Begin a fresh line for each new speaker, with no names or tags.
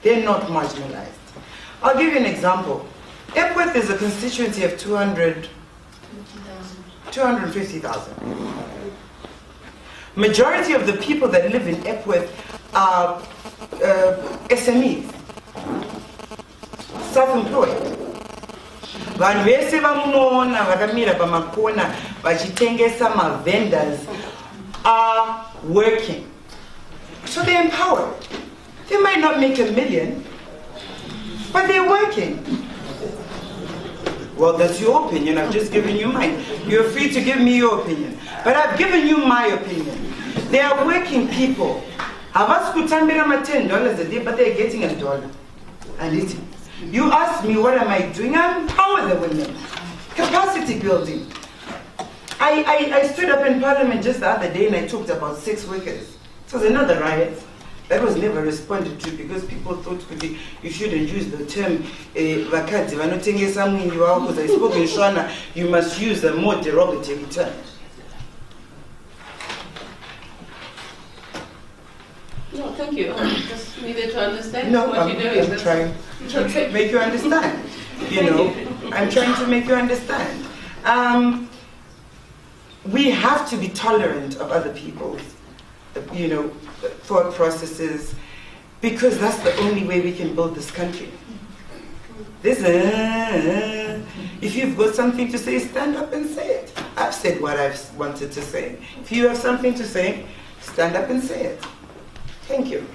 They're not marginalized. I'll give you an example. Epworth is a constituency of 250,000. Majority of the people that live in Epworth are SMEs, self-employed. Vanhu vese vamunoona vakamira pamakona vachitengesa vendors are working. So they're empowered. They might not make $1 million, but they're working. Well, that's your opinion. I've just given you mine. You're free to give me your opinion. But I've given you my opinion. They are working people. $10 a day, but they're getting $1 a little. You ask me, what am I doing? I empower the women. Capacity building. I stood up in Parliament just the other day and I talked about sex workers. It was another riot. That was never responded to because people thought you shouldn't use the term vakadzi vanotengesa mwindi wavo, because I spoke in Shona, you must use a more derogatory term.
No, thank you. I just needed to understand
what you're doing. I'm trying to make you understand. I'm trying to make you understand. We have to be tolerant of other people's, thought processes, because that's the only way we can build this country. If you've got something to say, stand up and say it. I've said what I've wanted to say. If you have something to say, stand up and say it. Thank you.